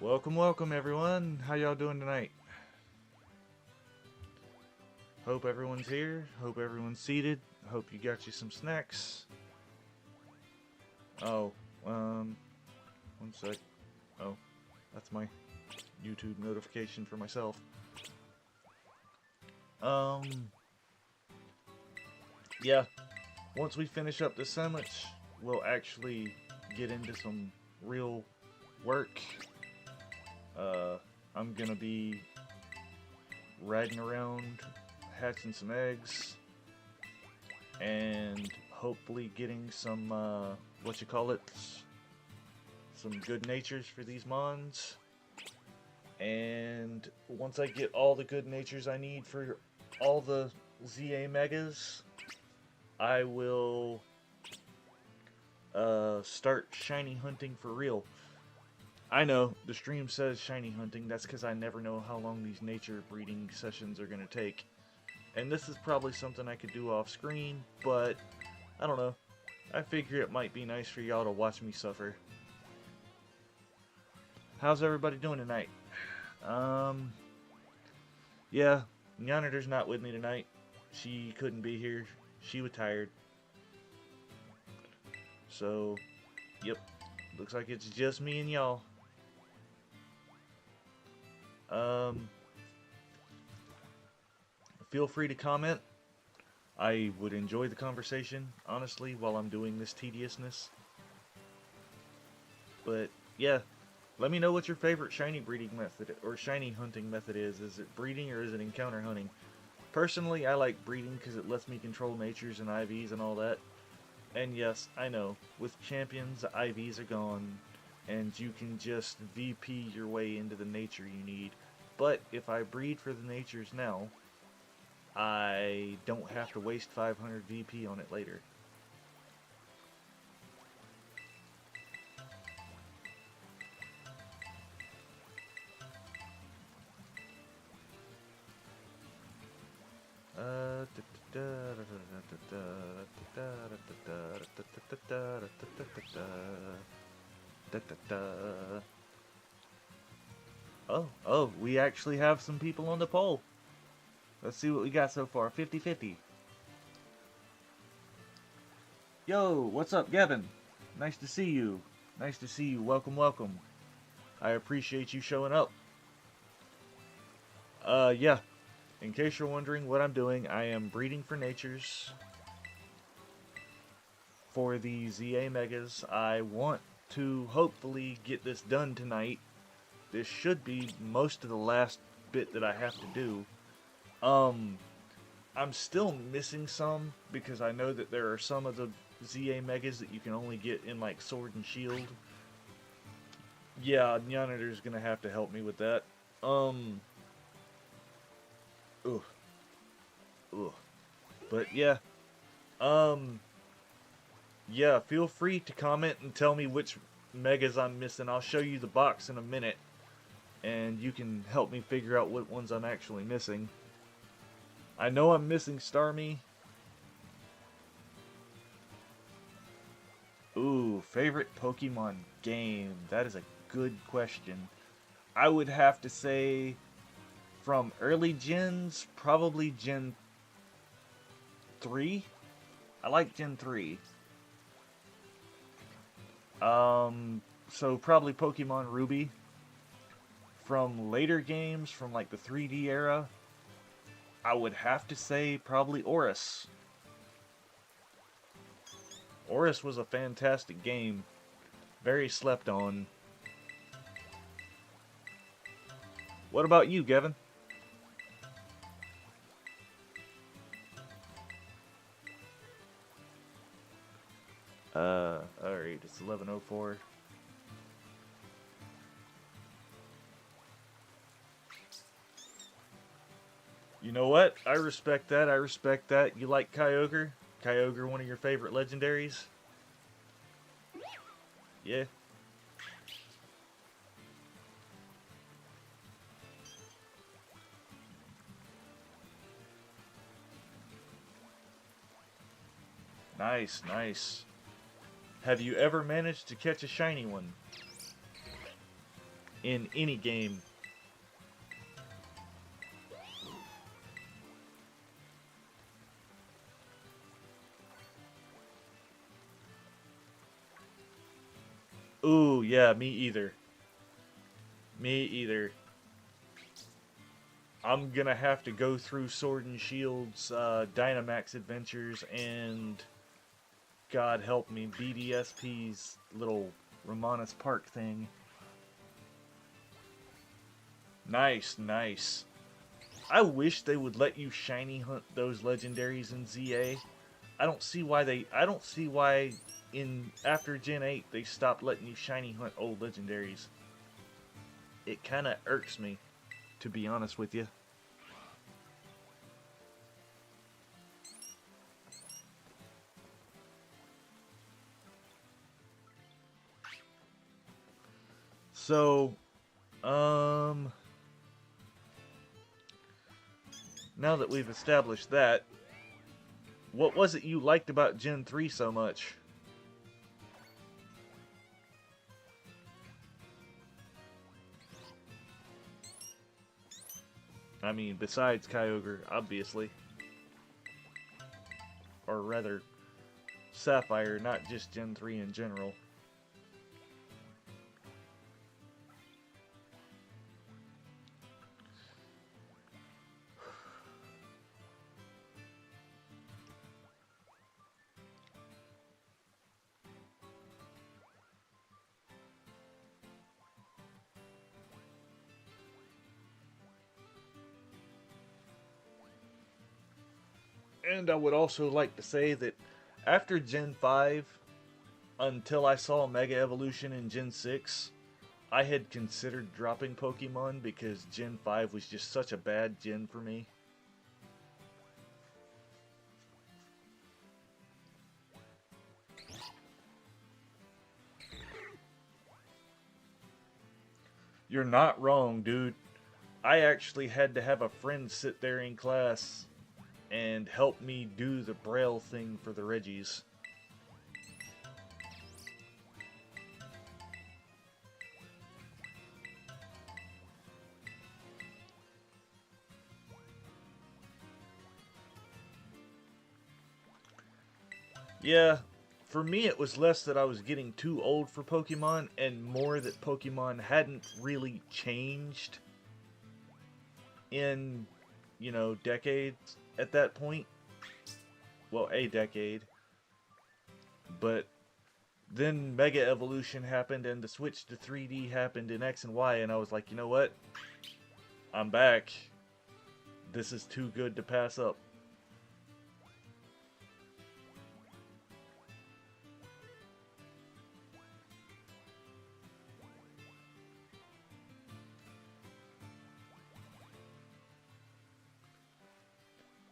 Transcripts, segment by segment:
Welcome everyone. How y'all doing tonight? Hope everyone's here. Hope everyone's seated. Hope you got you some snacks. Oh, one sec. Oh, that's my YouTube notification for myself. Yeah. Once we finish up this sandwich, we'll actually get into some real work. I'm gonna be riding around, hatching some eggs, and hopefully getting some, some good natures for these mons. And once I get all the good natures I need for all the ZA Megas, I will start shiny hunting for real. I know, the stream says shiny hunting, that's because I never know how long these nature breeding sessions are going to take. And this is probably something I could do off screen, but I don't know. I figure it might be nice for y'all to watch me suffer. How's everybody doing tonight? Yeah, Yonitor's not with me tonight. She couldn't be here. She was tired. So, yep. Looks like it's just me and y'all. Feel free to comment. I would enjoy the conversation, honestly, while I'm doing this tediousness. But, yeah. Let me know what your favorite shiny breeding method, or shiny hunting method is. Is it breeding or is it encounter hunting? Personally, I like breeding because it lets me control natures and IVs and all that. And yes, I know, with champions, the IVs are gone, and you can just VP your way into the nature you need. But if I breed for the natures now, I don't have to waste 500 VP on it later. Oh, we actually have some people on the poll. Let's see what we got so far. 50-50. Yo, what's up, Gavin? Nice to see you. Nice to see you. Welcome. I appreciate you showing up. Yeah. In case you're wondering what I'm doing, I am breeding for natures. For the ZA Megas, I want to hopefully get this done tonight. This should be most of the last bit that I have to do. I'm still missing some because I know that there are some of the ZA Megas that you can only get in like Sword and Shield. Yeah, Yonitor's gonna have to help me with that. But yeah. Yeah, feel free to comment and tell me which Megas I'm missing. I'll show you the box in a minute, and you can help me figure out what ones I'm actually missing. I know I'm missing Starmie. Ooh, favorite Pokemon game? That is a good question. I would have to say from early gens, probably Gen 3. I like Gen 3. So probably Pokemon Ruby. From later games, from like the 3D era, I would have to say probably Oris. Oris was a fantastic game. Very slept on. What about you, Gavin? Alright, it's 11:04. You know what? I respect that. You like Kyogre? Kyogre, one of your favorite legendaries? Yeah. Nice. Have you ever managed to catch a shiny one? in any game. Ooh, yeah, me either. Me either. I'm gonna have to go through Sword and Shield's Dynamax adventures and, God help me, BDSP's little Romanus Park thing. Nice, nice. I wish they would let you shiny hunt those legendaries in ZA. I don't see why in after Gen 8 they stopped letting you shiny hunt old legendaries. It kind of irks me, to be honest with you. So, now that we've established that, what was it you liked about Gen 3 so much? I mean, besides Kyogre, obviously. Or rather, Sapphire, not just Gen 3 in general. And I would also like to say that after Gen 5, until I saw Mega Evolution in Gen 6, I had considered dropping Pokemon because Gen 5 was just such a bad gen for me. You're not wrong, dude. I actually had to have a friend sit there in class and help me do the Braille thing for the Reggies. Yeah, for me it was less that I was getting too old for Pokemon and more that Pokemon hadn't really changed in, decades at that point. Well, a decade. But then Mega Evolution happened and the switch to 3D happened in X and Y, and I was like, you know what? I'm back. This is too good to pass up.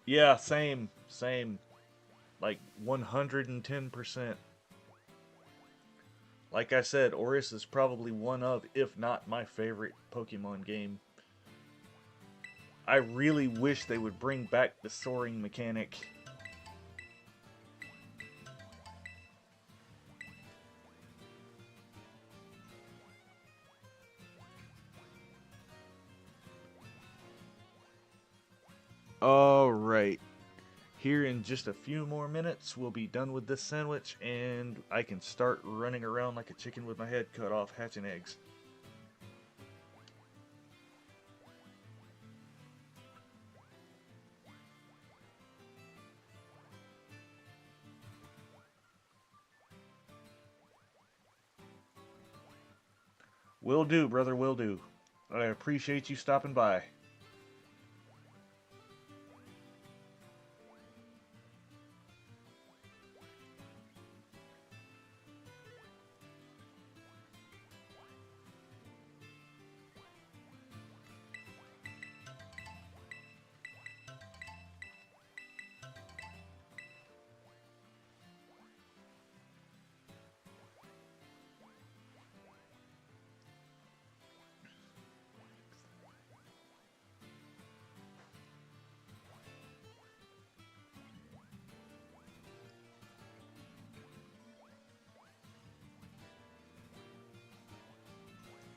Yeah, same, same. Like 110%. Like I said, Oris is probably one of, if not my favorite Pokemon game. I really wish they would bring back the soaring mechanic. Alright. Here in just a few more minutes, we'll be done with this sandwich, and I can start running around like a chicken with my head cut off, hatching eggs. Will do, brother, will do. I appreciate you stopping by.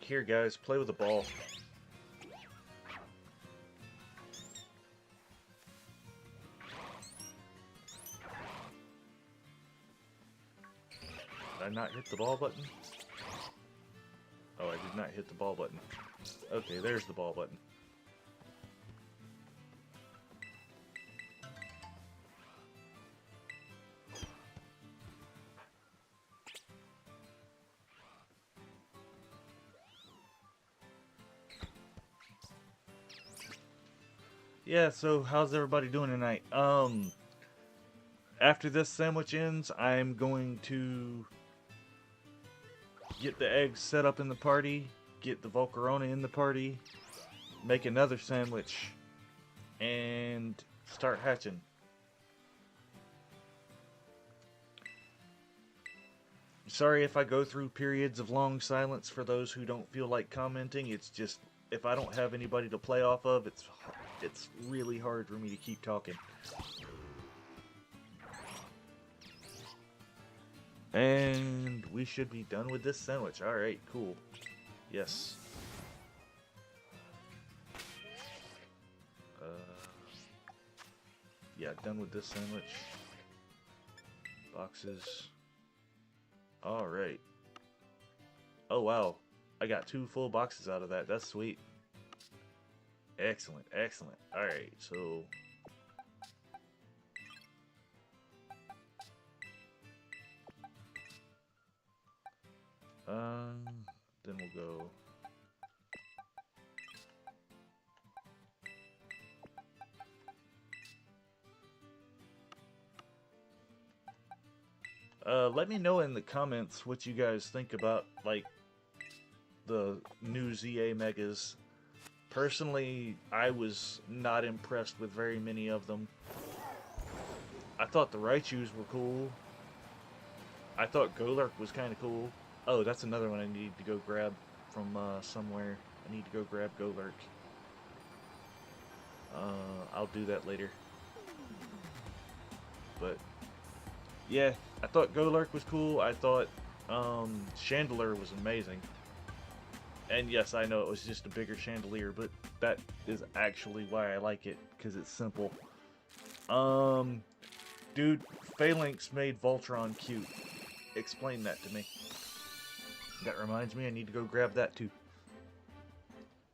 Here, guys, play with the ball. Did I not hit the ball button? Oh, I did not hit the ball button. Okay, there's the ball button. Yeah, so how's everybody doing tonight? After this sandwich ends, I'm going to get the eggs set up in the party, get the Volcarona in the party, make another sandwich, and start hatching. Sorry if I go through periods of long silence for those who don't feel like commenting. It's just, if I don't have anybody to play off of, it's really hard for me to keep talking. And we should be done with this sandwich. Alright, cool. Yes. Yeah, done with this sandwich. Boxes. Alright. Oh, wow. I got 2 full boxes out of that. That's sweet. Excellent, excellent. Alright, so... then we'll go... let me know in the comments what you guys think about, like, the new ZA Megas. Personally, I was not impressed with very many of them. I thought the Raichus were cool. I thought Golurk was kind of cool. Oh, that's another one I need to go grab from somewhere. I need to go grab Golurk. I'll do that later. But, yeah, I thought Golurk was cool. I thought Chandelier was amazing. And yes, I know it was just a bigger Chandelier, but that is actually why I like it, because it's simple. Dude, Phalanx made Voltron cute. Explain that to me. That reminds me, I need to go grab that too.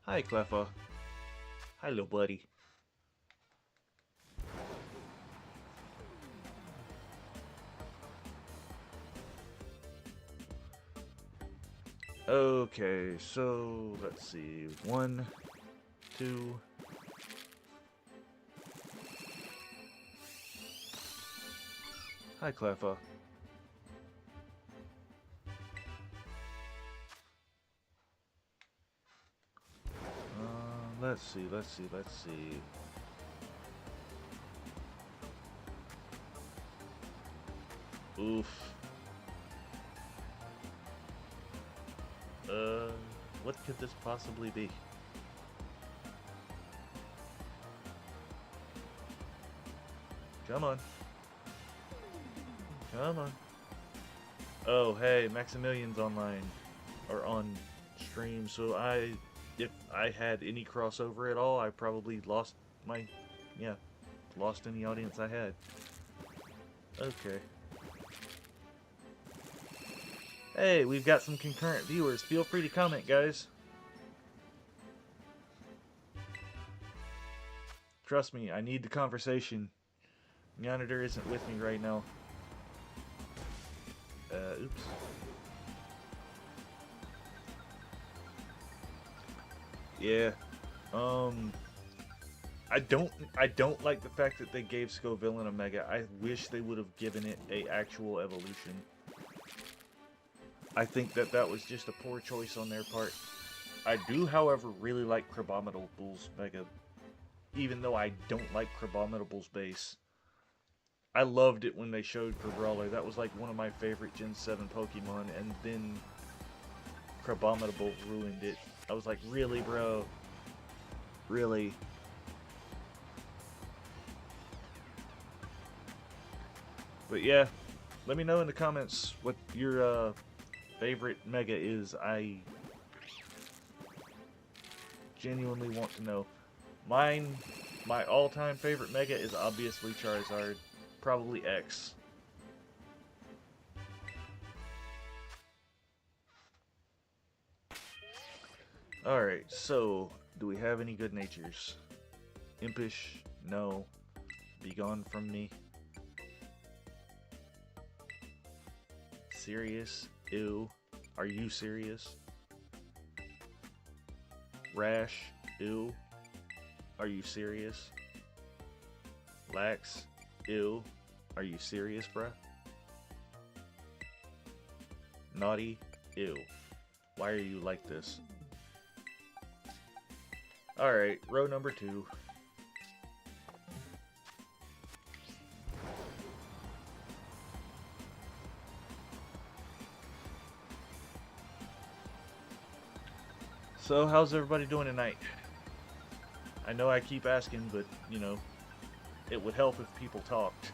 Hi, Cleffa. Hi, little buddy. Okay, so let's see. 1, 2. Hi, Cleffa. Let's see. Oof. What could this possibly be? Come on. Come on. Oh, hey, Maximilian's online. Or on stream, so if I had any crossover at all, I probably lost my, lost any audience I had. Okay. Hey, we've got some concurrent viewers. Feel free to comment, guys. Trust me, I need the conversation. Monitor isn't with me right now. Oops. Yeah. I don't like the fact that they gave Scovillain a Mega. I wish they would have given it a actual evolution. I think that was just a poor choice on their part. I do, however, really like Crabominable's Mega. Even though I don't like Crabominable's base. I loved it when they showed Crabrawler. That was like one of my favorite Gen 7 Pokemon, and then Crabominable ruined it. I was like, really, bro? Really? But yeah, let me know in the comments what your favorite Mega is. genuinely want to know. Mine, my all-time favorite Mega is obviously Charizard. Probably X. Alright, so, do we have any good natures? Impish? No. Be gone from me. Serious? Ew. Are you serious? Rash? Ew. Are you serious? Lax? Ew. Are you serious, bruh? Naughty? Ew. Why are you like this? Alright, row number 2. So, how's everybody doing tonight? I know I keep asking, but, you know, it would help if people talked.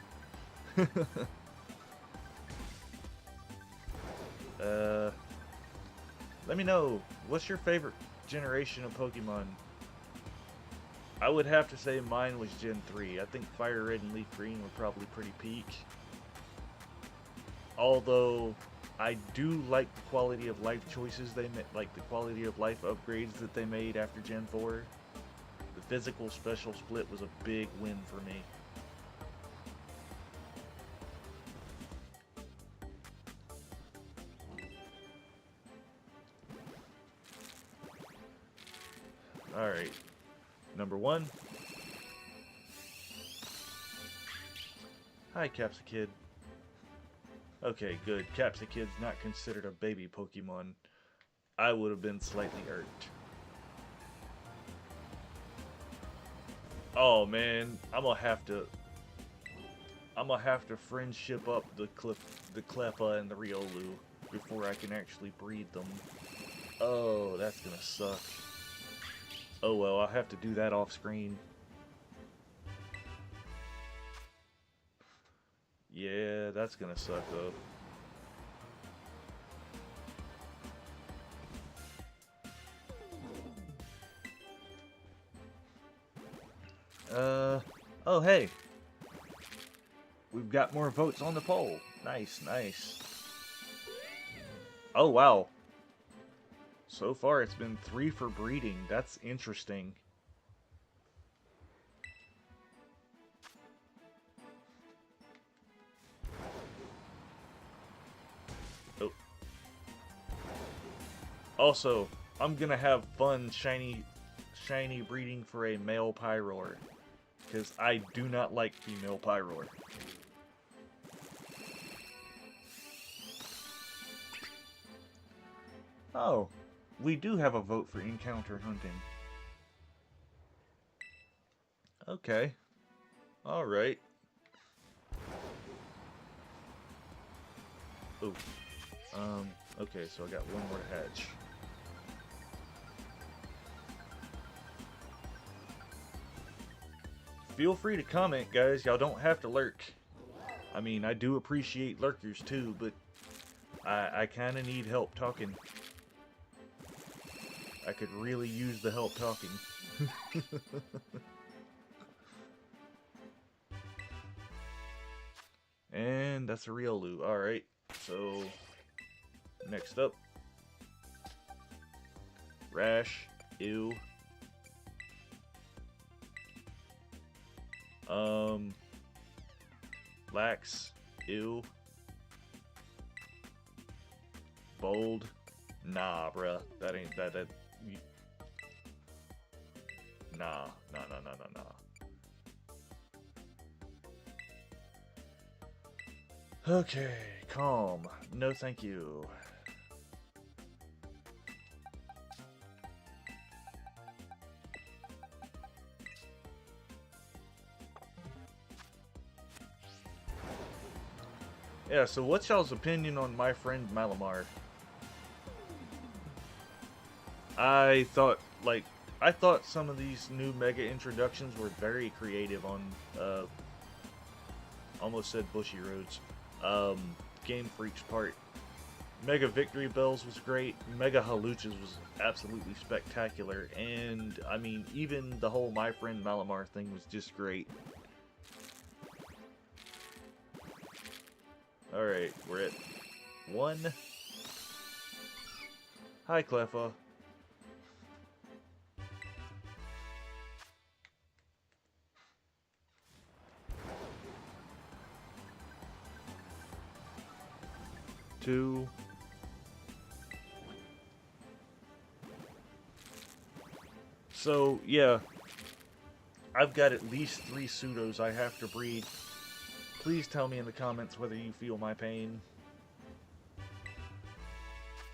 Let me know, what's your favorite generation of Pokemon? I would have to say mine was Gen 3. I think Fire Red and Leaf Green were probably pretty peak. Although, I do like the quality of life choices they made, like the quality of life upgrades that they made after Gen 4. The physical special split was a big win for me. Alright, number 1. Hi, Capsakid. Okay, good. Capsakid's not considered a baby Pokemon. I would have been slightly irked. Oh man, I'm gonna have to friendship up the Cleffa and the Riolu before I can actually breed them. Oh, that's gonna suck. Oh well, I'll have to do that off screen. Yeah, that's gonna suck though. Oh hey. We've got more votes on the poll. Nice, nice. Oh wow. So far it's been 3 for breeding. That's interesting. Oh. Also, I'm gonna have fun shiny breeding for a male Pyroar. Because I do not like female Pyroar. Oh, we do have a vote for encounter hunting. Okay. Alright. Oh. Okay, so I got one more to hatch. Feel free to comment, guys. Y'all don't have to lurk. I mean, I do appreciate lurkers too, but I kind of need help talking. I could really use the help talking. And that's a Riolu. Alright, so next up. Rash. Ew. Lax. Ew. Bold. Nah, bruh. That ain't that. Nah. Okay, calm. No, thank you. Yeah, so what's y'all's opinion on my friend Malamar? I thought some of these new Mega introductions were very creative on, almost said Bushy Roads, Game Freak's part. Mega Victory Bells was great. Mega Haluchas was absolutely spectacular. And, I mean, even the whole My Friend Malamar thing was just great. Alright, we're at 1. Hi, Cleffa. Two. So, yeah. I've got at least 3 pseudos I have to breed. Please tell me in the comments whether you feel my pain.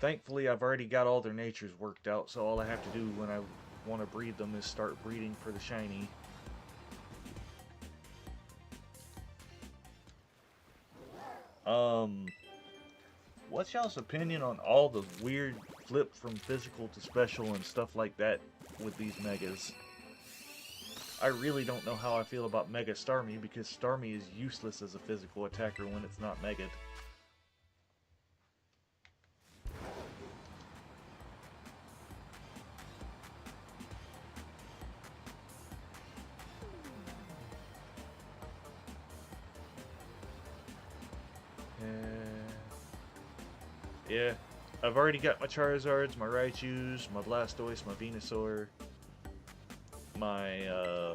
Thankfully, I've already got all their natures worked out, so all I have to do when I want to breed them is start breeding for the shiny. What's y'all's opinion on all the weird flip from physical to special and stuff like that with these megas? I really don't know how I feel about Mega Starmie, because Starmie is useless as a physical attacker when it's not Mega'd. Yeah, I've already got my Charizards, my Raichus, my Blastoise, my Venusaur, my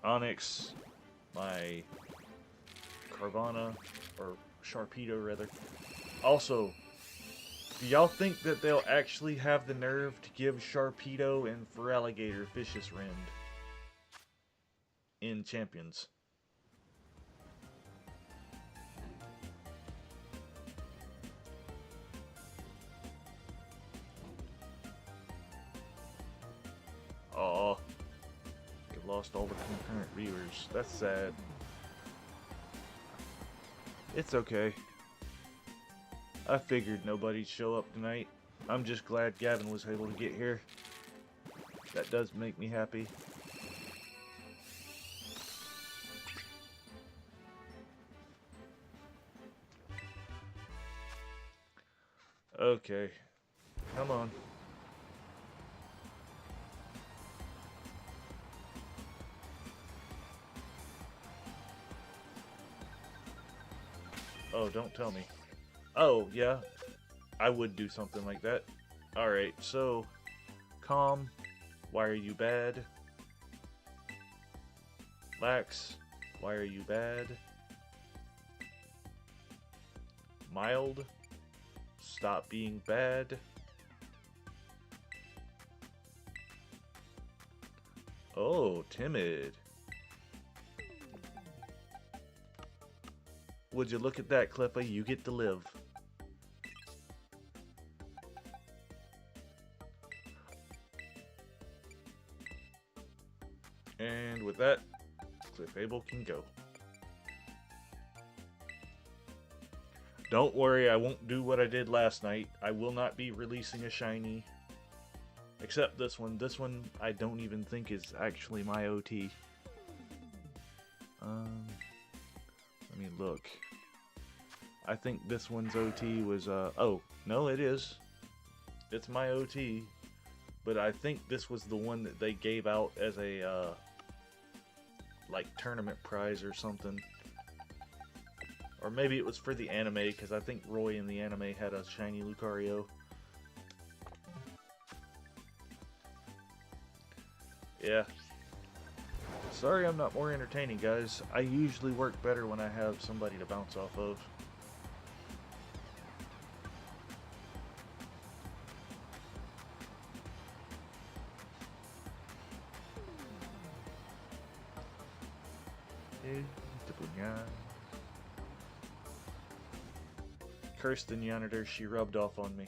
Onix, my Carvana, or Sharpedo rather. Also, do y'all think that they'll actually have the nerve to give Sharpedo and Feraligatr Vicious Rend in Champions? Aw, you lost all the concurrent viewers. That's sad. It's okay. I figured nobody'd show up tonight. I'm just glad Gavin was able to get here. That does make me happy. Okay. Come on. Oh, don't tell me. Oh, yeah. I would do something like that. Alright, so... Calm. Why are you bad? Lax. Why are you bad? Mild. Stop being bad. Oh, timid. Would you look at that, Clippa? You get to live. And with that, Clefable can go. Don't worry, I won't do what I did last night. I will not be releasing a shiny. Except this one. This one I don't even think is actually my OT. Let me look. I think this one's OT was, oh, no, it is. It's my OT. But I think this was the one that they gave out as a, like, tournament prize or something. Or maybe it was for the anime, because I think Roy in the anime had a shiny Lucario. Yeah. Sorry I'm not more entertaining, guys. I usually work better when I have somebody to bounce off of. Kirsten Yonitor, she rubbed off on me.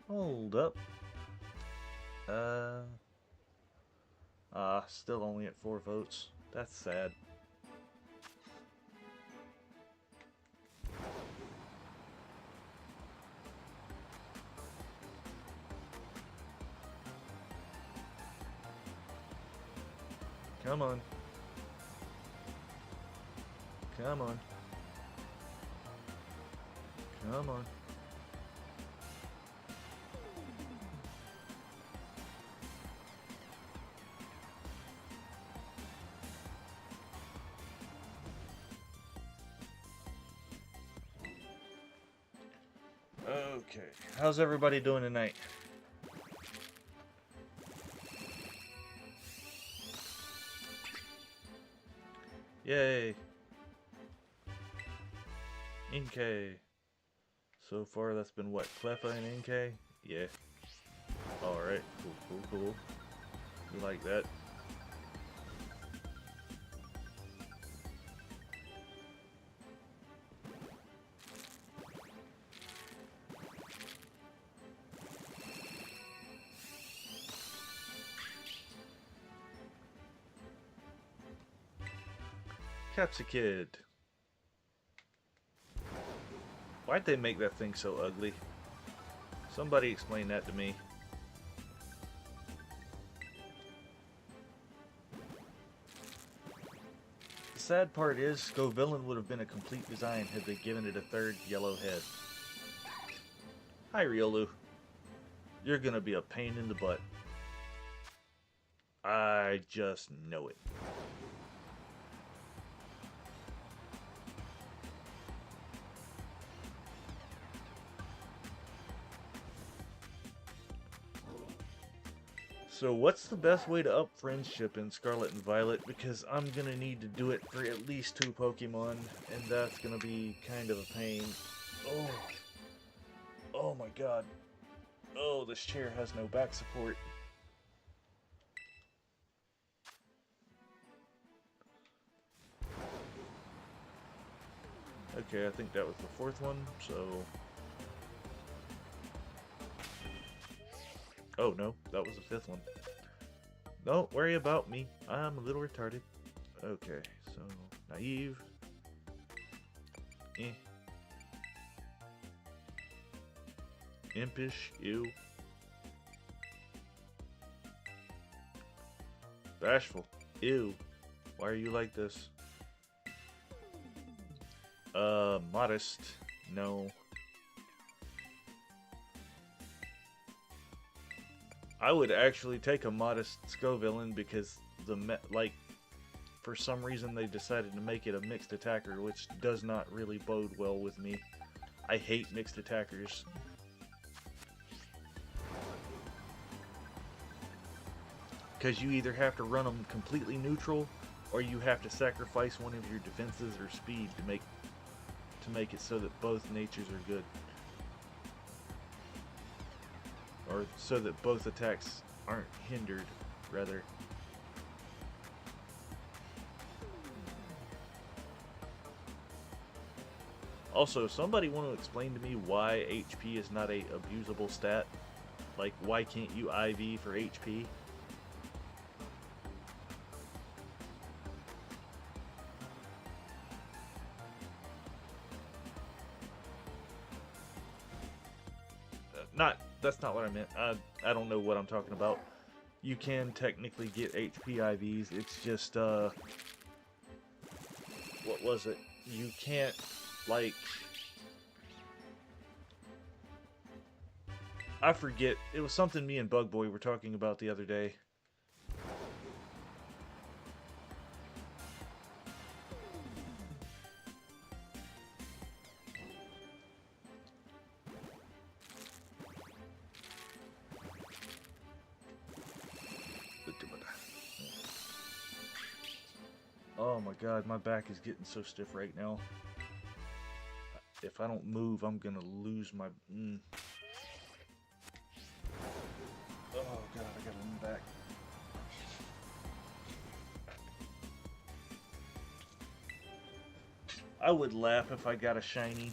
Hold up. Still only at 4 votes. That's sad. Come on. Come on. Come on. Okay. How's everybody doing tonight? Yay. Inkay. So far that's been what? Cleffa and Inkay? Yeah. Alright. Cool. We like that. Capsicid. Why'd they make that thing so ugly? Somebody explain that to me. The sad part is, Scovillain would have been a complete design had they given it a third yellow head. Hi, Riolu. You're gonna be a pain in the butt. I just know it. So what's the best way to up friendship in Scarlet and Violet? Because I'm gonna need to do it for at least 2 Pokemon, and that's gonna be kind of a pain. Oh. Oh my god. Oh, this chair has no back support. Okay, I think that was the 4th one, so... Oh no, that was the 5th one. Don't worry about me, I'm a little retarded. Okay, so... Naive. Eh. Impish, ew. Bashful, ew. Why are you like this? Modest, no. I would actually take a modest Scovillain because for some reason they decided to make it a mixed attacker, which does not really bode well with me. I hate mixed attackers. Because you either have to run them completely neutral, or you have to sacrifice one of your defenses or speed to make it so that both natures are good. Or so that both attacks aren't hindered, rather. Also, somebody want to explain to me why HP is not a abusable stat? Like, why can't you IV for HP? That's not what I meant. I don't know what I'm talking about. You can technically get HP IVs. It's just, what was it? You can't, like... I forget. It was something me and Bug Boy were talking about the other day. Oh my god, my back is getting so stiff right now. If I don't move, I'm gonna lose my... Oh god, I gotta lean back. I would laugh if I got a shiny.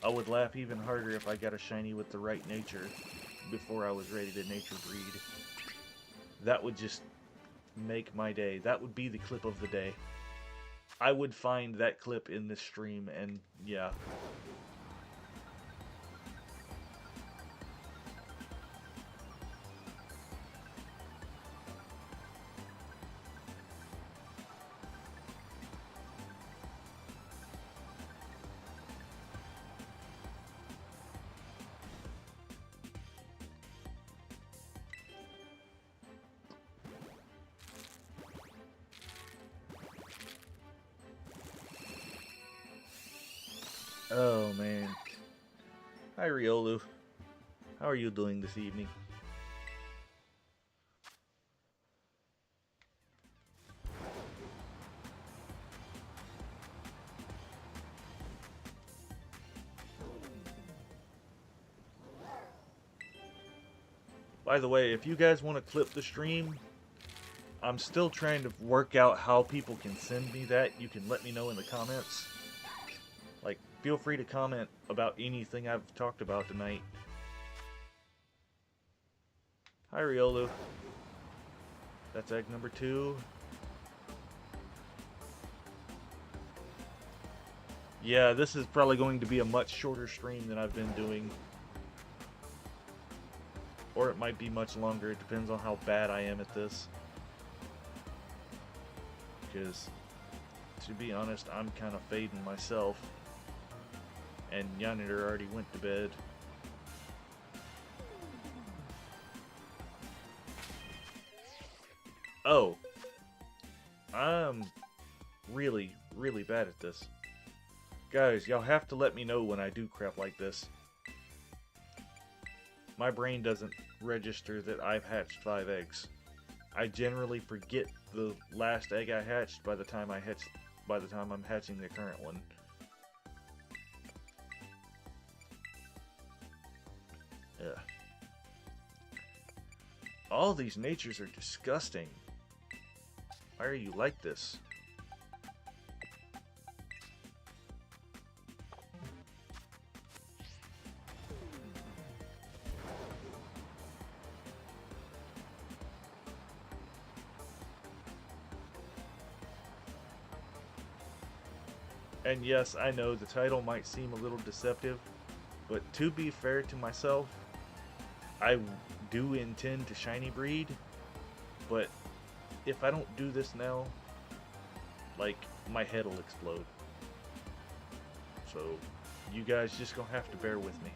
I would laugh even harder if I got a shiny with the right nature before I was ready to nature breed. That would just make my day. That would be the clip of the day. I would find that clip in this stream, and yeah. Oh man. Hi Riolu. How are you doing this evening? By the way, if you guys want to clip the stream, I'm still trying to work out how people can send me that. You can let me know in the comments. Like, feel free to comment about anything I've talked about tonight. Hi, Riolu. That's egg number 2. Yeah, this is probably going to be a much shorter stream than I've been doing. Or it might be much longer. It depends on how bad I am at this. Because, to be honest, I'm kind of fading myself. And Yanitor already went to bed. Oh. I'm really, really bad at this. Guys, y'all have to let me know when I do crap like this. My brain doesn't register that I've hatched 5 eggs. I generally forget the last egg I hatched by the time I'm hatching the current one. Ugh. All these natures are disgusting. Why are you like this? And yes, I know the title might seem a little deceptive, but to be fair to myself, I do intend to shiny breed, but if I don't do this now, like, my head will explode. So, you guys just gonna have to bear with me.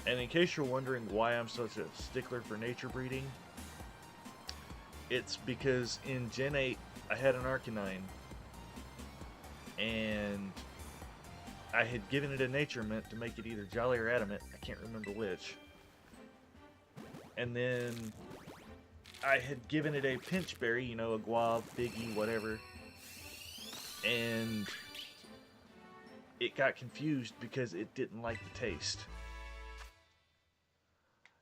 And in case you're wondering why I'm such a stickler for nature breeding, it's because in Gen 8, I had an Arcanine, and I had given it a nature mint to make it either Jolly or Adamant, I can't remember which. And then I had given it a Pinchberry, you know, a Guave, Biggie, whatever. And it got confused because it didn't like the taste.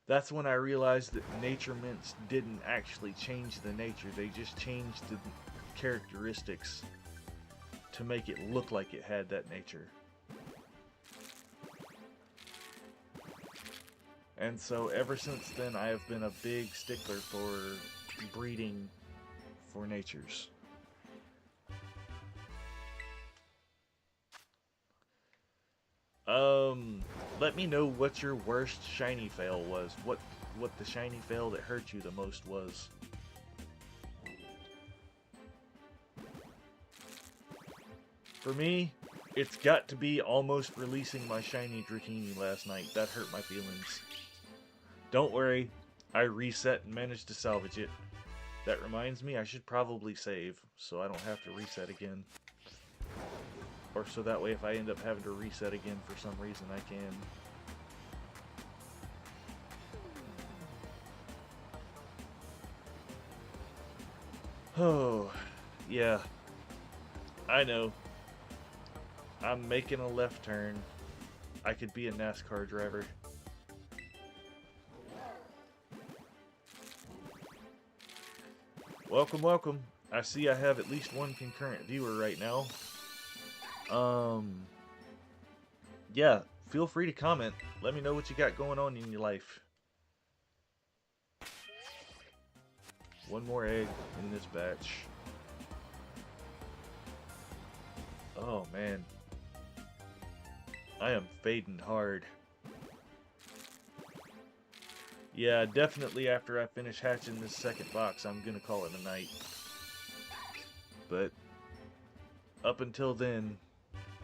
That's when I realized that nature mints didn't actually change the nature, they just changed the characteristics to make it look like it had that nature. And so ever since then, I have been a big stickler for breeding for natures. Let me know what your worst shiny fail was. What the shiny fail that hurt you the most was. For me, it's got to be almost releasing my shiny Dratini last night. That hurt my feelings. Don't worry, I reset and managed to salvage it. That reminds me, I should probably save, so I don't have to reset again. Or so that way if I end up having to reset again for some reason, I can. Oh, yeah. I know. I'm making a left turn. I could be a NASCAR driver. Welcome, welcome. I see I have at least one concurrent viewer right now. Yeah, feel free to comment. Let me know what you got going on in your life. One more egg in this batch. Oh man. I am fading hard. Yeah, definitely after I finish hatching this second box, I'm gonna call it a night. But up until then,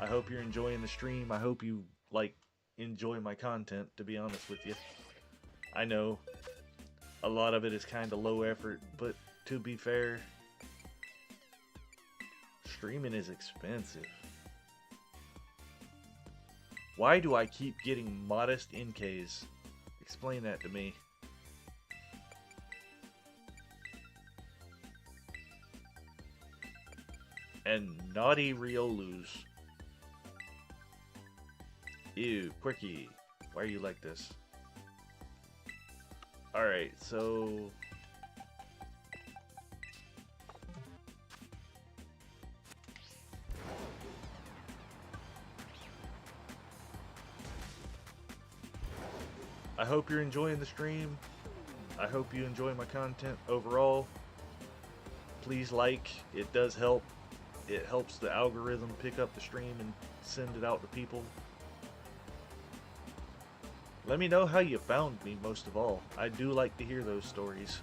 I hope you're enjoying the stream. I hope you, like, enjoy my content, to be honest with you. I know a lot of it is kind of low effort, but to be fair, streaming is expensive. Why do I keep getting modest NKs? Explain that to me. And naughty Riolus. Ew, Quirky. Why are you like this? Alright, so... I hope you're enjoying the stream. I hope you enjoy my content overall. Please like, it does help. It helps the algorithm pick up the stream and send it out to people. Let me know how you found me, most of all. I do like to hear those stories.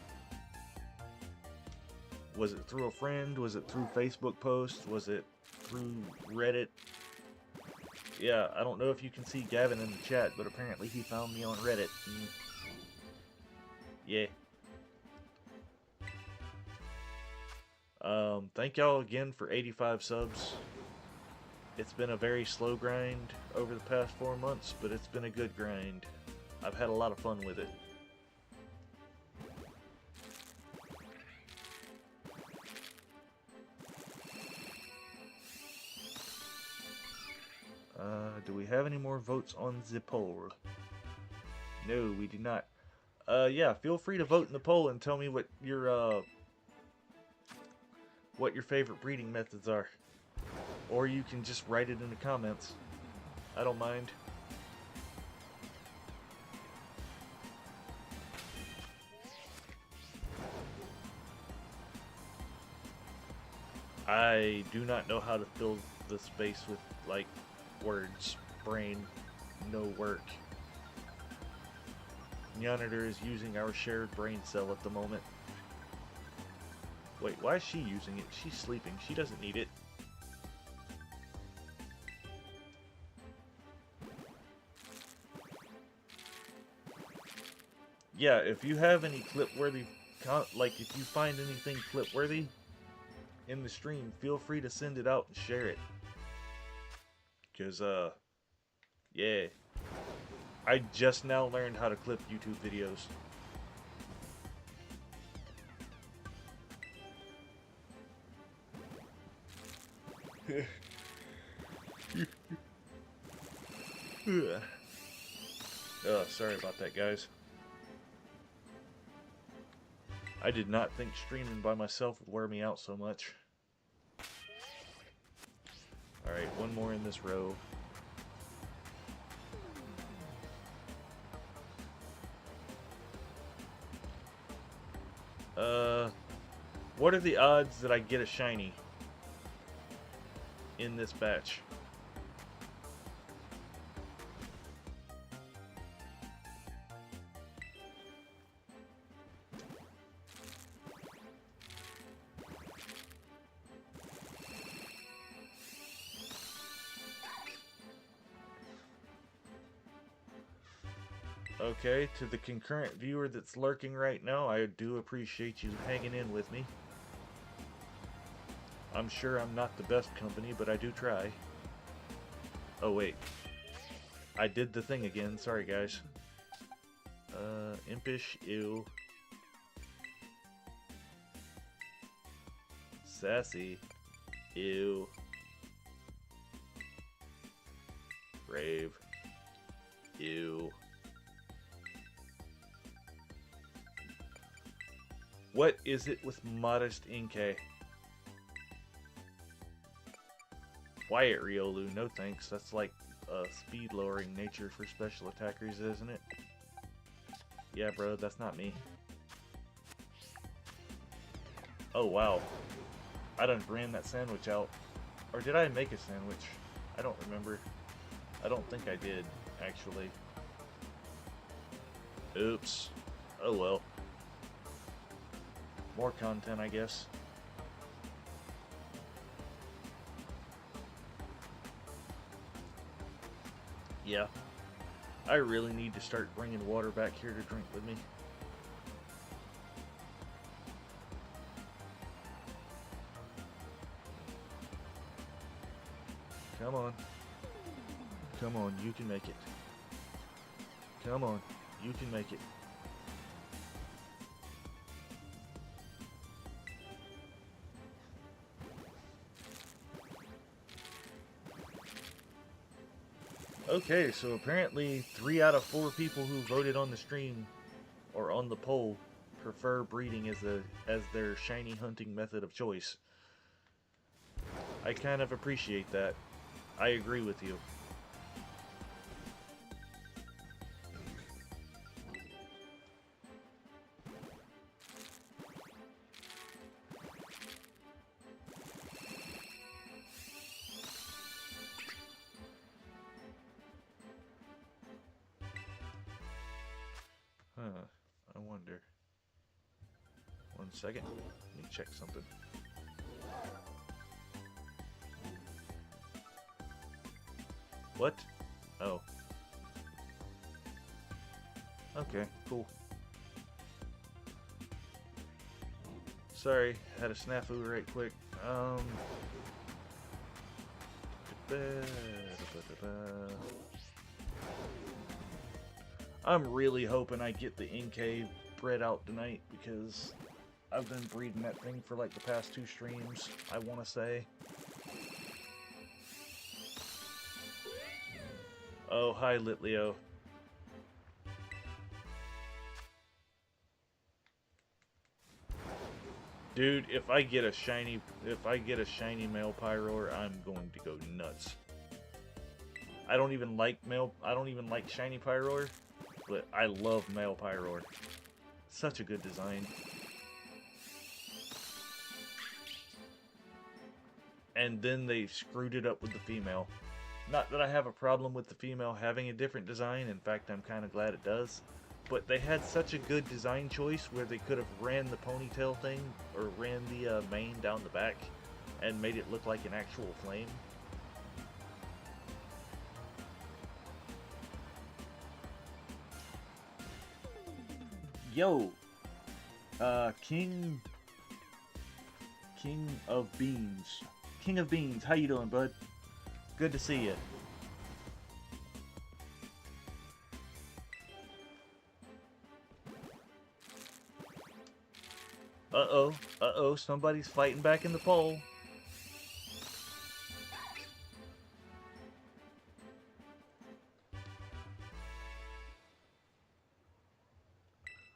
Was it through a friend? Was it through Facebook posts? Was it through Reddit? Yeah, I don't know if you can see Gavin in the chat, but apparently he found me on Reddit. And yeah. Thank y'all again for 85 subs. It's been a very slow grind over the past 4 months, but it's been a good grind. I've had a lot of fun with it. Do we have any more votes on the poll? No, we do not. Yeah, feel free to vote in the poll and tell me what your favorite breeding methods are. Or you can just write it in the comments. I don't mind. I do not know how to fill the space with, like, words. Brain. No work. Yonitor is using our shared brain cell at the moment. Wait, why is she using it? She's sleeping. She doesn't need it. Yeah, if you have any clip-worthy, like if you find anything clip-worthy in the stream, feel free to send it out and share it. Because, yeah. I just now learned how to clip YouTube videos. Oh, sorry about that, guys. I did not think streaming by myself would wear me out so much. Alright, one more in this row. What are the odds that I get a shiny in this batch? Okay, to the concurrent viewer that's lurking right now, I do appreciate you hanging in with me. I'm sure I'm not the best company, but I do try. Oh wait. I did the thing again, sorry guys. Impish, ew. Sassy, ew. Brave, ew. What is it with modest NK? Quiet Riolu, no thanks. That's like a speed lowering nature for special attackers, isn't it? Yeah, bro, that's not me. Oh, wow. I done ran that sandwich out. Or did I make a sandwich? I don't remember. I don't think I did, actually. Oops. Oh well. More content, I guess. Yeah. I really need to start bringing water back here to drink with me. Come on. Come on, you can make it. Come on, you can make it. Okay, so apparently 3 out of 4 people who voted on the stream or on the poll prefer breeding as their shiny hunting method of choice. I kind of appreciate that. I agree with you. Huh, I wonder. 1 second, let me check something. What? Oh. Okay, cool. Sorry, had a snafu right quick. I'm really hoping I get the NK bred out tonight because I've been breeding that thing for like the past 2 streams, I want to say. Oh, hi, Litleo. Dude, if I get a shiny male Pyroar, I'm going to go nuts. I don't even like shiny Pyroar, but I love male Pyroar. Such a good design. And then they screwed it up with the female. Not that I have a problem with the female having a different design, in fact I'm kind of glad it does. But they had such a good design choice where they could have ran the ponytail thing, or ran the mane down the back, and made it look like an actual flame. Yo! King of Beans. King of Beans, how you doing, bud? Good to see you. Uh-oh, somebody's fighting back in the poll.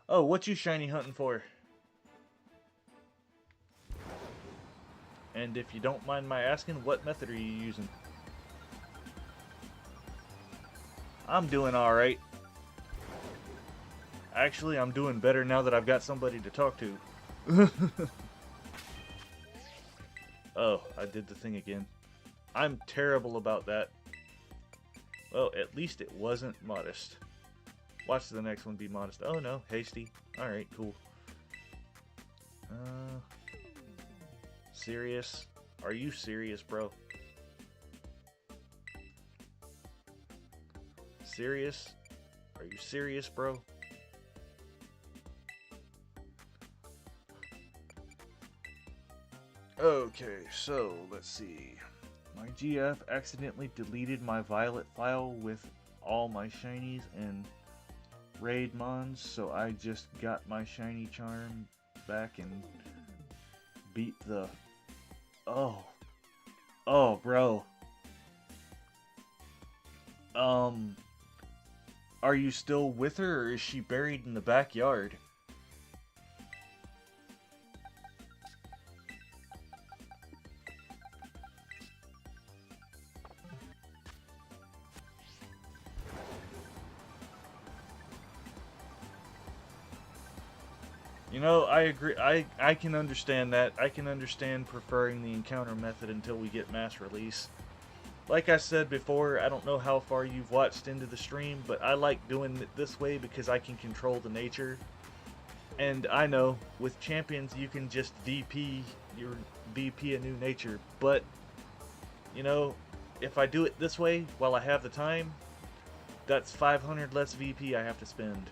Oh, what you shiny hunting for? And if you don't mind my asking, what method are you using? I'm doing alright. Actually, I'm doing better now that I've got somebody to talk to. Oh, I did the thing again. I'm terrible about that. Well, at least it wasn't modest. Watch the next one be modest. Oh no, hasty. Alright, cool. Serious? Are you serious, bro? Serious? Are you serious, bro? Okay, so let's see. My GF accidentally deleted my Violet file with all my shinies and raid mons, so I just got my shiny charm back and beat the... Oh, bro. Are you still with her, or is she buried in the backyard? You know, I agree. I can understand that. I can understand preferring the encounter method until we get mass release. Like I said before, I don't know how far you've watched into the stream, but I like doing it this way because I can control the nature. And I know, with champions, you can just VP a new nature. But, you know, if I do it this way, while I have the time, that's 500 less VP I have to spend.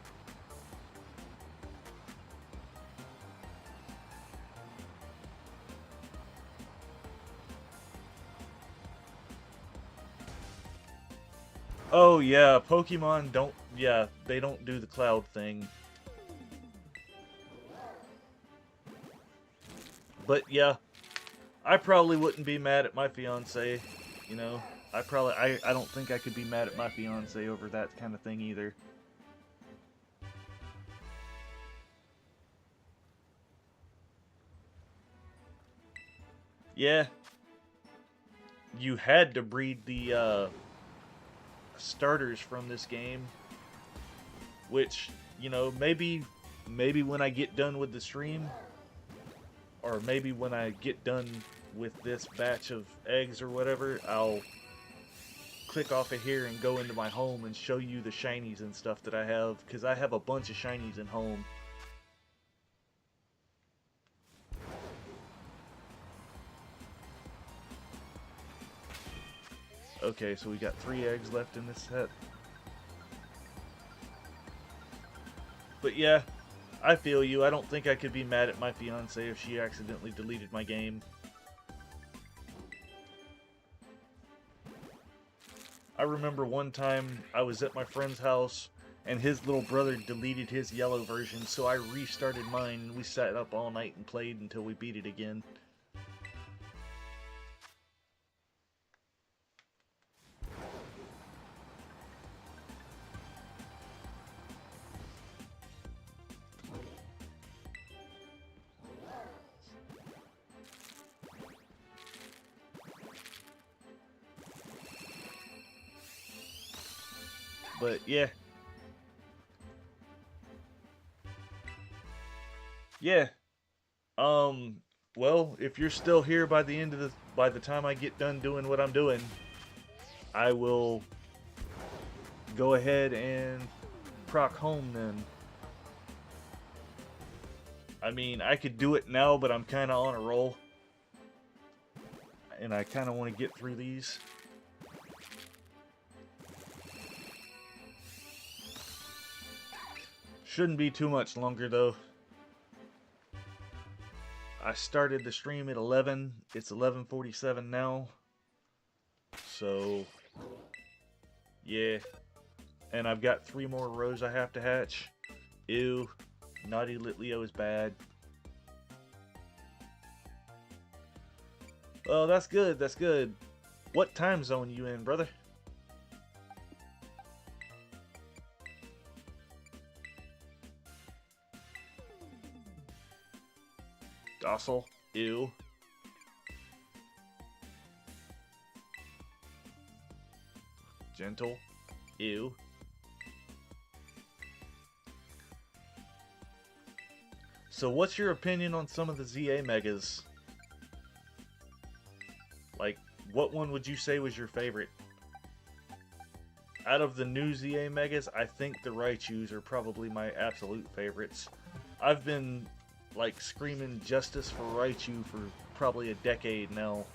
Oh yeah, Pokemon don't, yeah, they don't do the cloud thing. But yeah, I probably wouldn't be mad at my fiance, you know. I don't think I could be mad at my fiance over that kind of thing either. Yeah, you had to breed the starters from this game, which, maybe when I get done with the stream, or maybe when I get done with this batch of eggs or whatever, I'll click off of here and go into my home and show you the shinies and stuff that I have, because I have a bunch of shinies in home. Okay, so we got 3 eggs left in this set. But yeah, I feel you. I don't think I could be mad at my fiance if she accidentally deleted my game. I remember one time I was at my friend's house and his little brother deleted his yellow version, so I restarted mine and we sat up all night and played until we beat it again. But yeah. Yeah. Um well, if you're still here by the time I get done doing what I'm doing, I will go ahead and proc home then. I mean, I could do it now, but I'm kind of on a roll. And I kind of want to get through these. Shouldn't be too much longer though. I started the stream at 11. It's 11:47 now. So, yeah. And I've got 3 more rows I have to hatch. Ew. Naughty Litleo is bad. Oh, that's good. That's good. What time zone you in, brother? Docile. Ew. Gentle. Ew. So what's your opinion on some of the ZA Megas? Like, what one would you say was your favorite? Out of the new ZA Megas, I think the Raichus are probably my absolute favorites. I've been, like, screaming justice for Raichu for probably a decade now.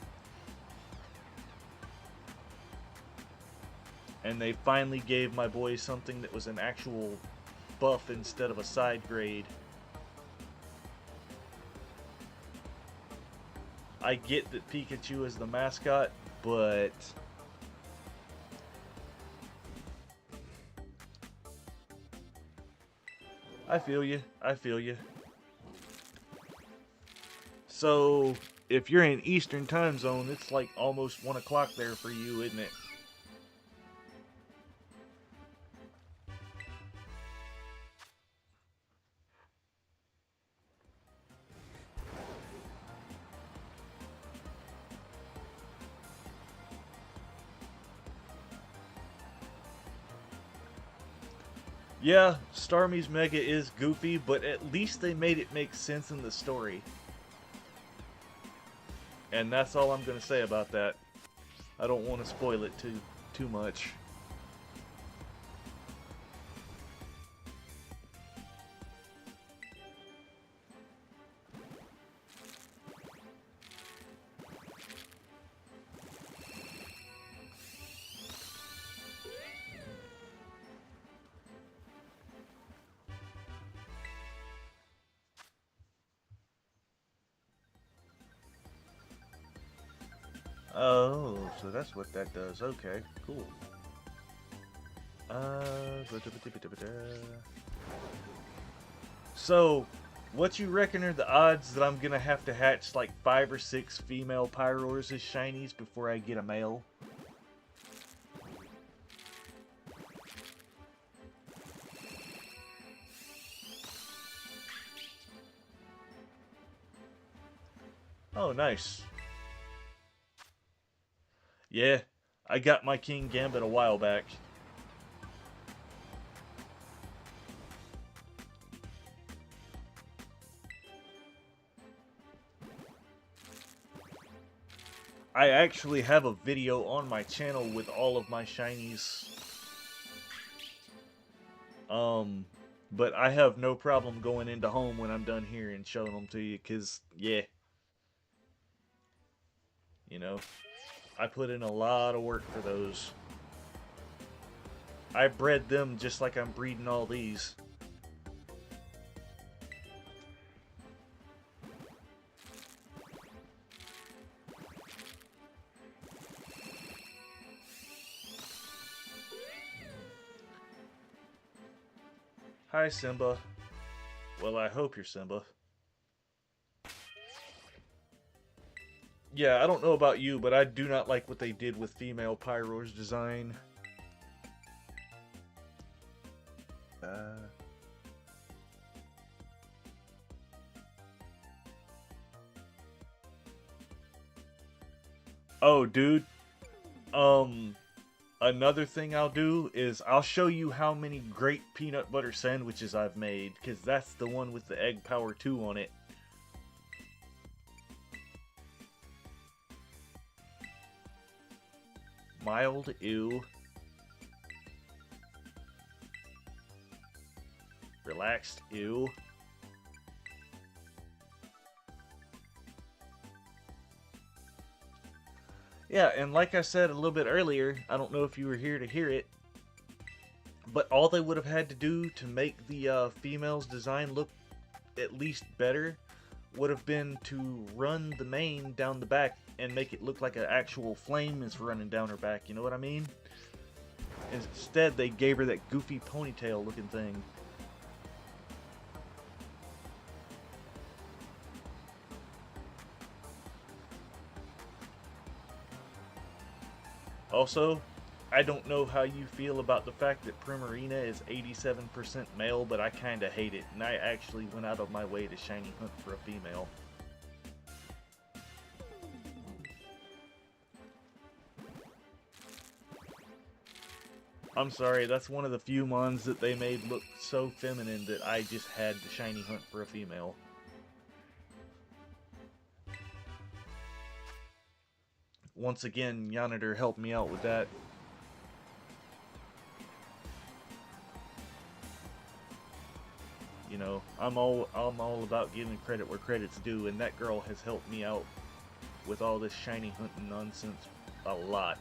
And they finally gave my boy something that was an actual buff instead of a side grade. I get that Pikachu is the mascot, but I feel you. I feel you. So, if you're in Eastern time zone, it's like almost 1 o'clock there for you, isn't it? Yeah, Starmie's Mega is goofy, but at least they made it make sense in the story. And that's all I'm going to say about that. I don't want to spoil it too much. Oh, so that's what that does. Okay, cool. So, what you reckon are the odds that I'm gonna have to hatch like 5 or 6 female Pyroars as shinies before I get a male? Oh, nice. Yeah, I got my King Gambit a while back. I actually have a video on my channel with all of my shinies. But I have no problem going into home when I'm done here and showing them to you, because, yeah. You know, I put in a lot of work for those. I bred them just like I'm breeding all these. Hi, Simba. Well, I hope you're Simba. Yeah, I don't know about you, but I do not like what they did with female Pyro's design. Oh, dude. Another thing I'll do is I'll show you how many great peanut butter sandwiches I've made, because that's the one with the Egg Power 2 on it. Mild, ew. Relaxed, ew. Yeah, and like I said a little bit earlier, I don't know if you were here to hear it, but all they would have had to do to make the female's design look at least better would have been to run the mane down the back and make it look like an actual flame is running down her back, you know what I mean? Instead, they gave her that goofy ponytail looking thing. Also, I don't know how you feel about the fact that Primarina is 87% male, but I kinda hate it, and I actually went out of my way to shiny hunt for a female. I'm sorry, that's one of the few mons that they made look so feminine that I just had to shiny hunt for a female. Once again, Yonitor helped me out with that. You know, I'm all about giving credit where credit's due, and that girl has helped me out with all this shiny hunting nonsense a lot.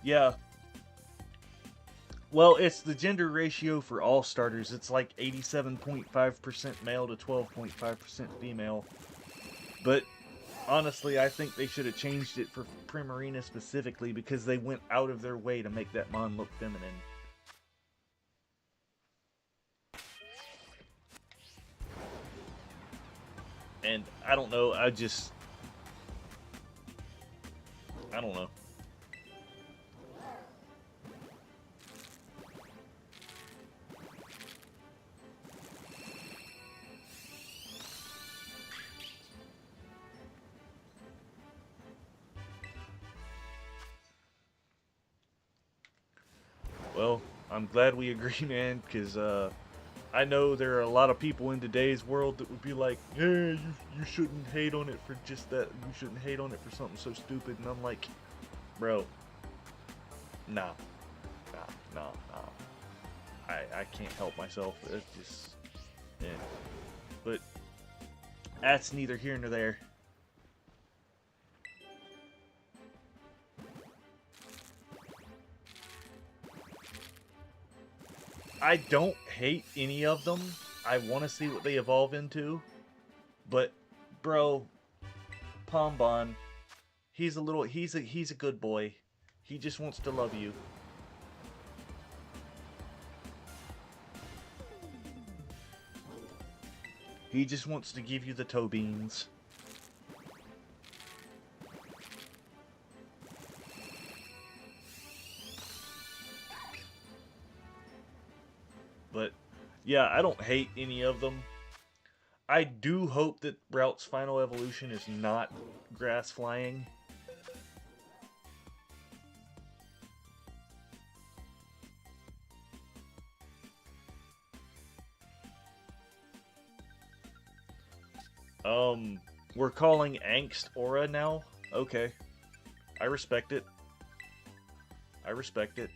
Yeah. Well, it's the gender ratio for all starters. It's like 87.5% male to 12.5% female. But honestly, I think they should have changed it for Primarina specifically because they went out of their way to make that mon look feminine. And I don't know, I don't know. Well, I'm glad we agree, man, because I know there are a lot of people in today's world that would be like, yeah, you shouldn't hate on it for just that. You shouldn't hate on it for something so stupid. And I'm like, bro, nah. I can't help myself. It's just, yeah. But that's neither here nor there. I don't hate any of them. I want to see what they evolve into. But, bro, Pombon, he's a good boy. He just wants to love you. He just wants to give you the toe beans. But, yeah, I don't hate any of them. I do hope that Rout's final evolution is not grass flying. We're calling Angst Aura now? Okay. I respect it. I respect it.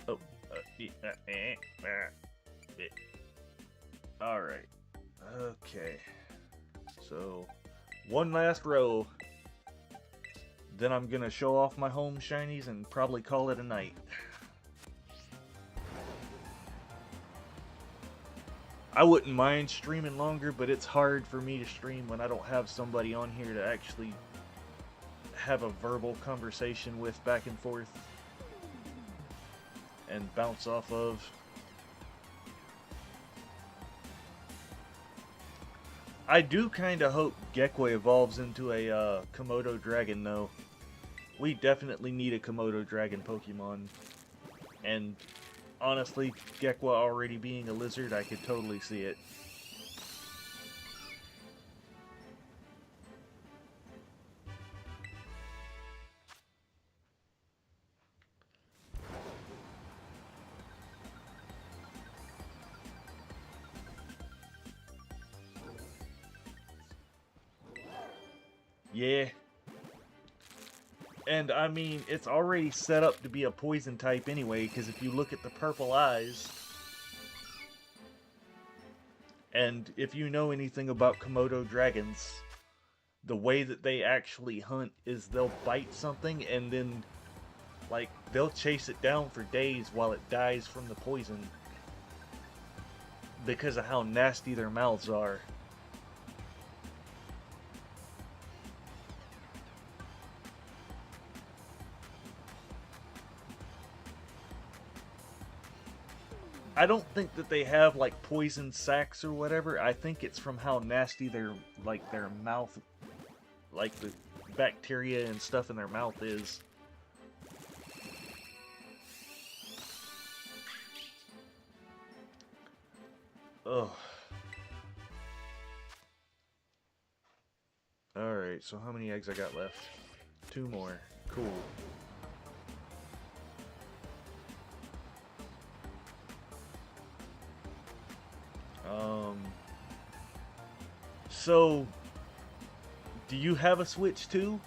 Oh, alright. Okay. So, one last row. Then I'm gonna show off my home shinies and probably call it a night. I wouldn't mind streaming longer, but it's hard for me to stream when I don't have somebody on here to actually have a verbal conversation with back and forth and bounce off of. I do kind of hope Gekwe evolves into a Komodo dragon, though. We definitely need a Komodo dragon Pokemon. And honestly, Gekwa already being a lizard, I could totally see it. Yeah. And I mean, it's already set up to be a poison type anyway, because if you look at the purple eyes, and if you know anything about Komodo dragons, the way that they actually hunt is they'll bite something and then, like, they'll chase it down for days while it dies from the poison because of how nasty their mouths are. I don't think that they have like poison sacs or whatever. I think it's from how nasty their mouth, like the bacteria and stuff in their mouth is. Ugh. Alright, so how many eggs I got left? 2 more. Cool. So, do you have a Switch too?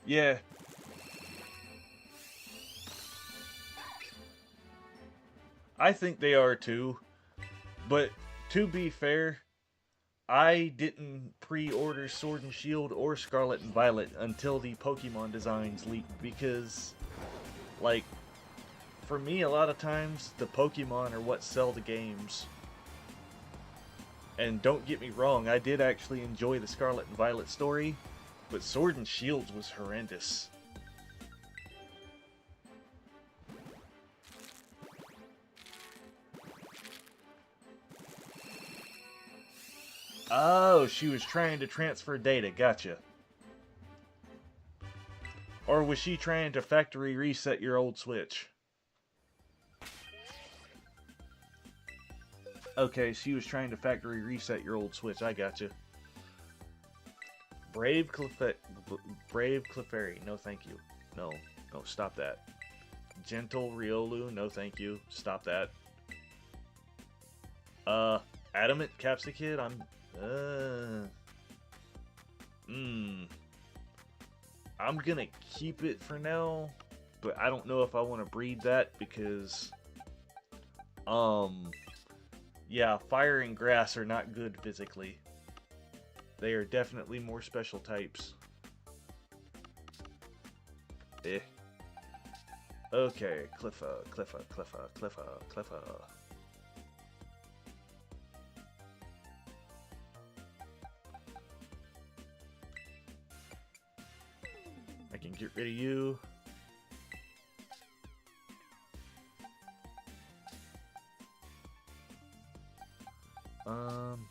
Yeah. I think they are too. But to be fair, I didn't pre-order Sword and Shield or Scarlet and Violet until the Pokemon designs leaked because, like, for me, a lot of times, the Pokemon are what sell the games. And don't get me wrong, I did actually enjoy the Scarlet and Violet story, but Sword and Shield was horrendous. Oh, she was trying to transfer data, gotcha. Or was she trying to factory reset your old Switch? Okay, she was trying to factory reset your old Switch, I gotcha. Brave Clefairy, no thank you. No, stop that. Gentle Riolu, no thank you. Stop that. Adamant Capsicid, hmm. I'm gonna keep it for now, but I don't know if I want to breed that because, yeah, fire and grass are not good physically. They are definitely more special types. Eh. Okay, Cliffa. I can get rid of you. Um.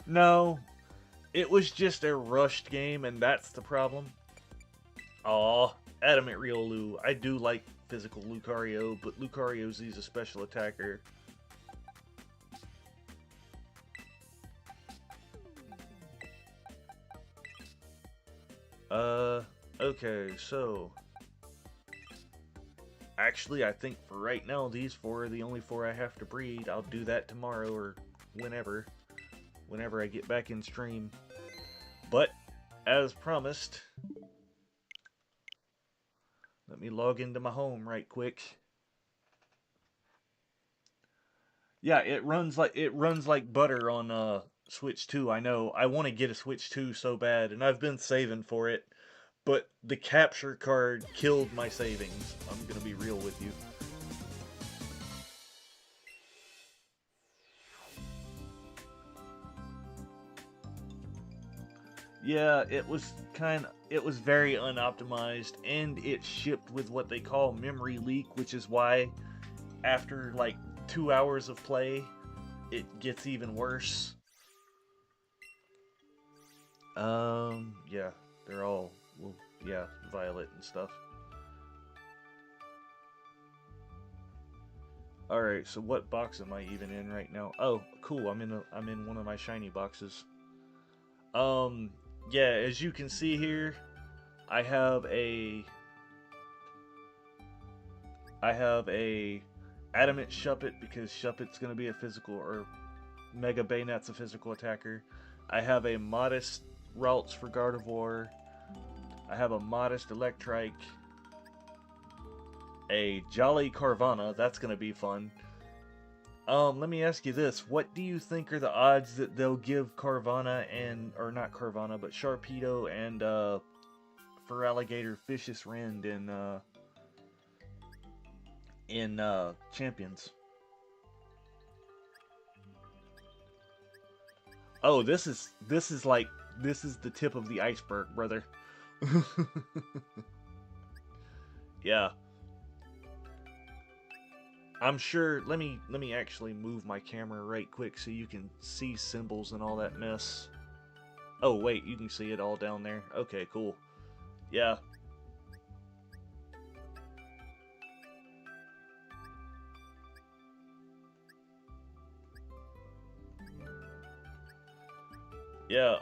No, it was just a rushed game, and that's the problem. Aw, Adamant Riolu. I do like physical Lucario, but Lucario's a special attacker. Okay, so... Actually, I think for right now, these four are the only four I have to breed. I'll do that tomorrow or whenever I get back in stream. But, as promised, let me log into my home right quick. Yeah, it runs like butter on Switch 2. I know. I want to get a Switch 2 so bad, and I've been saving for it. But the capture card killed my savings. I'm gonna be real with you. Yeah, it was very unoptimized, and it shipped with what they call memory leak, which is why after like 2 hours of play, it gets even worse. Yeah, they're all, well, yeah, violet and stuff. All right, so what box am I even in right now? Oh, cool. I'm in one of my shiny boxes. Um, yeah, as you can see here, I have a Adamant Shuppet because Shuppet's gonna be a physical, or Mega Bayonet's a physical attacker. I have a modest Ralts for Gardevoir. I have a modest Electrike. A Jolly Carvana, that's gonna be fun. Let me ask you this: what do you think are the odds that they'll give Carvana and, or not Carvana, but Sharpedo and Feraligatr Vicious Rend in Champions? Oh, this is the tip of the iceberg, brother. Yeah. I'm sure. Let me actually move my camera right quick so you can see symbols and all that mess. Oh wait, you can see it all down there. Okay, cool. Yeah. Yeah,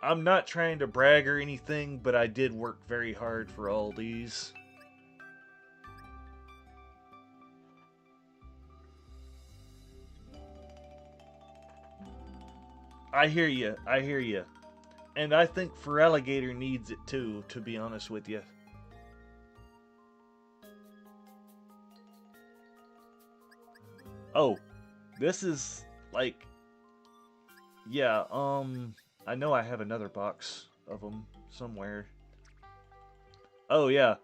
I'm not trying to brag or anything, but I did work very hard for all these. I hear you. I hear you. And I think Feraligatr needs it too, to be honest with you. Oh, this is like, yeah, I know I have another box of them somewhere. Oh yeah,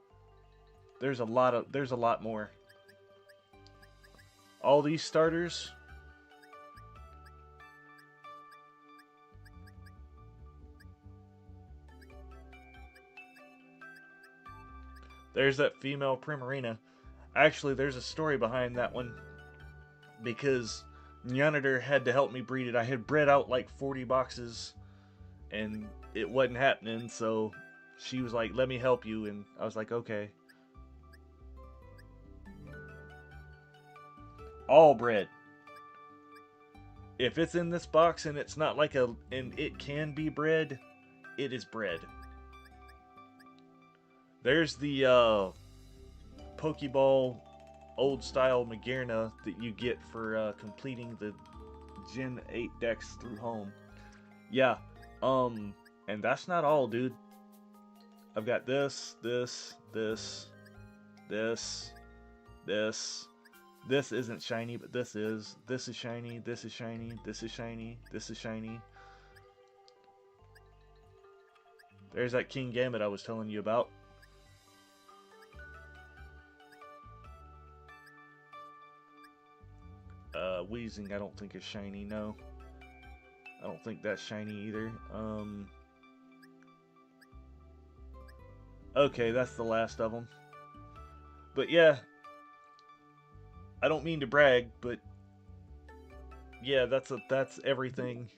there's a lot more. All these starters. There's that female Primarina. Actually, there's a story behind that one because Nyanader had to help me breed it. I had bred out like 40 boxes and it wasn't happening, so she was like, "Let me help you," and I was like, "Okay." All bread. If it's in this box and it's not like a, and it can be bread, it is bread. There's the Pokeball old style Magearna that you get for completing the Gen 8 decks through home. Yeah, and that's not all, dude. I've got this. This isn't shiny, but this is. This is shiny, this is shiny, this is shiny, this is shiny. There's that King Gambit I was telling you about. Wheezing I don't think is shiny, no. I don't think that's shiny either. Okay, that's the last of them. But yeah, I don't mean to brag, but yeah, that's everything.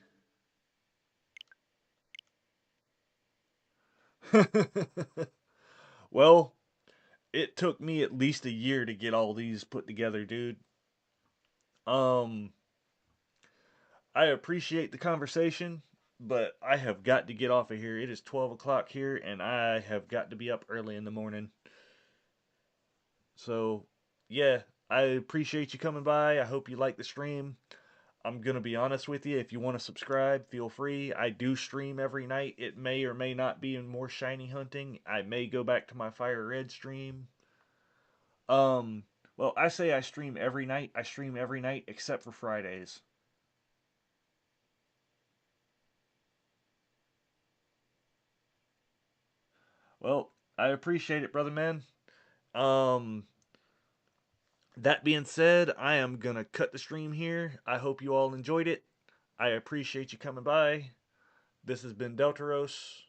Well, it took me at least a year to get all these put together, dude. Um, I appreciate the conversation, but I have got to get off of here. It is 12 o'clock here, and I have got to be up early in the morning. So, yeah, I appreciate you coming by. I hope you like the stream. I'm going to be honest with you. If you want to subscribe, feel free. I do stream every night. It may or may not be in more shiny hunting. I may go back to my Fire Red stream. Um, well, I say I stream every night. I stream every night except for Fridays. Well, I appreciate it, brother man. Um, that being said, I am gonna cut the stream here. I hope you all enjoyed it. I appreciate you coming by. This has been Delteros.